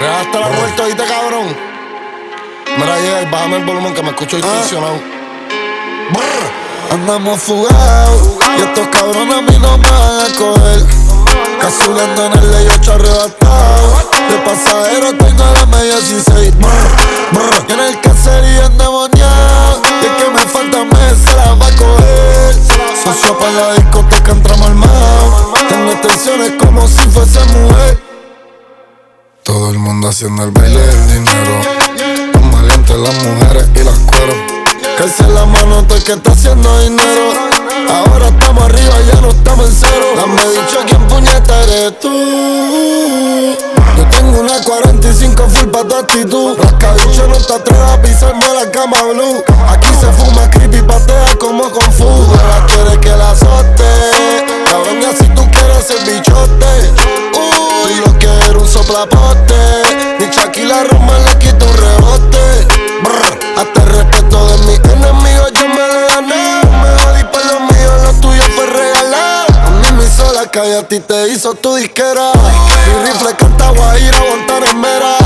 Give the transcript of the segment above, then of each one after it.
Hasta la muerte, oíste, cabrón. Mira, llega y bájame el volumen que me escucho distorsionado. Andamos fugados y estos cabrones a mí no me van a coger. Cazuleando en el ley 8 arrebatado. De pasajero tengo la media 16. Y en el caserío endemoniado. Y el que me falta mes se la va a coger. Socio para la discoteca entramos armados. Tengo extensiones como si fuese mujer. Todo el mundo haciendo el baile del dinero. Los maleantes, las mujeres y las cueros. Calce la mano todo el que está haciendo dinero. Ahora estamos arriba, ya no estamos en cero. Dame dicho quién puñeta eres tú. Yo tengo una 45 full pa' tu actitud. Rascabicho no te atrevas a pisarme la cama blue. Aquí se fuma creepy, patea como con fu. Ahora quieres que la azote. Cabrón, ya si tú quieres ser bichote. Uy, lo que era un soplapote. Ni Shaquille Roma le quita un rebote. Hasta el respeto de mis enemigos yo me lo gané. Me jodí por los míos, lo tuyo fue regalar. A mí me hizo la calle, a ti te hizo tu disquera. Mi rifle canta guajira, Guantanamera.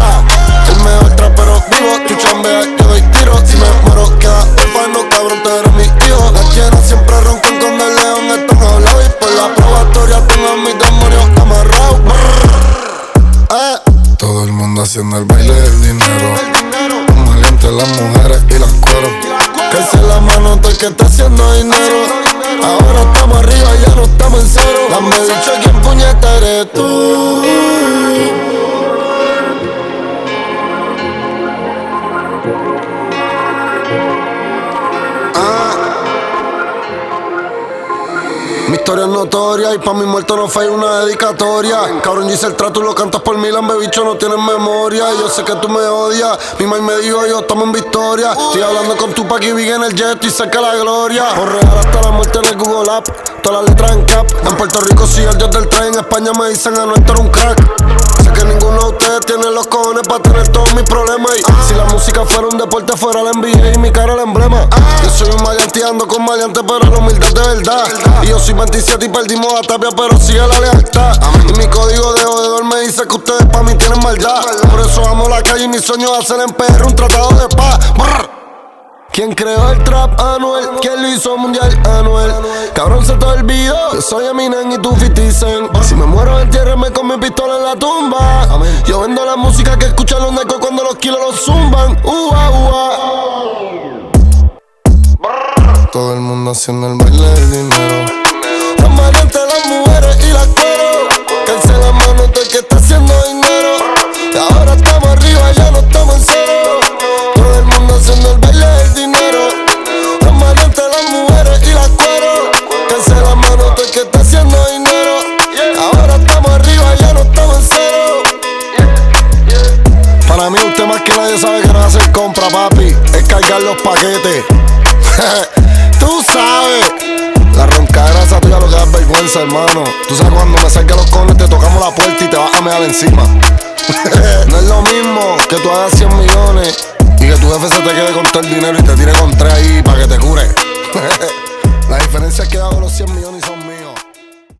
El mejor trapero vivo, tú chambeas, yo doy tiro. Si me muero queda orfano, cabrón, tú eres mi hijo. Las llenas siempre roncan con el león, están hablados. Y por la probatoria tengo a mis demonios amarrados. Todo el mundo haciendo el baile del dinero. Las mujeres y las cueros. Calce la mano todo el que está haciendo dinero. Ahora estamos arriba, ya no estamos en cero. Dame dicho quién puñeta eres tú. Mi historia es notoria y pa' mi muerto no fue una dedicatoria. Cabrón, yo hice el trato y lo cantas por Milan, bicho, no tienes memoria. Yo sé que tú me odias, mi mamá me dijo yo estamos en victoria. Estoy hablando con Tupac y Big en el jet y cerca la gloria. Por real hasta la muerte en el Google App, todas las letras en cap. En Puerto Rico sí el dios del tren, en España me dicen a nuestro un crack. Sé que ninguno de ustedes tiene los cojones para tener todos mis problemas. Y si la música fuera un deporte, fuera la NBA y mi cara el emblema. Yo soy un maleanteando con maleante, pero la humildad de verdad. Y yo soy 27 y perdimos a Tapia, pero sigue la lealtad. Y mi código de jodedor me dice que ustedes pa' mí tienen maldad. Por eso amo la calle y mi sueño es hacer en PR un tratado de paz. ¿Quién creó el trap? Anuel. ¿Quién lo hizo mundial? Anuel. Cabrón, se te olvidó. Yo soy Eminem y tú 50 Cent. Si me muero, entiérrame con mi pistola en la tumba. Yo vendo la música que escuchan los necos cuando los kilos los zumban. Todo el mundo haciendo el baile del dinero. Las maleantes, las mujeres y las cueros. Calce la mano todo el que está haciendo dinero. Y ahora estamos arriba, ya no estamos en cero. Todo el mundo haciendo el baile del dinero. Las maleantes, las mujeres y las cueros. Calce la mano todo el que está haciendo dinero. Ahora estamos arriba, ya no estamos en cero. Para mí usted más que nadie sabe que no es hacer compra, papi. Es cargar los paquetes. Tú sabes. La roncadera esa tuya lo que da vergüenza, hermano. Tú sabes cuando me salga los cones te tocamos la puerta y te vas a mear encima. No es lo mismo que tú hagas 100 millones y que tu jefe se te quede con todo el dinero y te tire con 3 ahí para que te cure. La diferencia es que hago los 100 millones y son míos.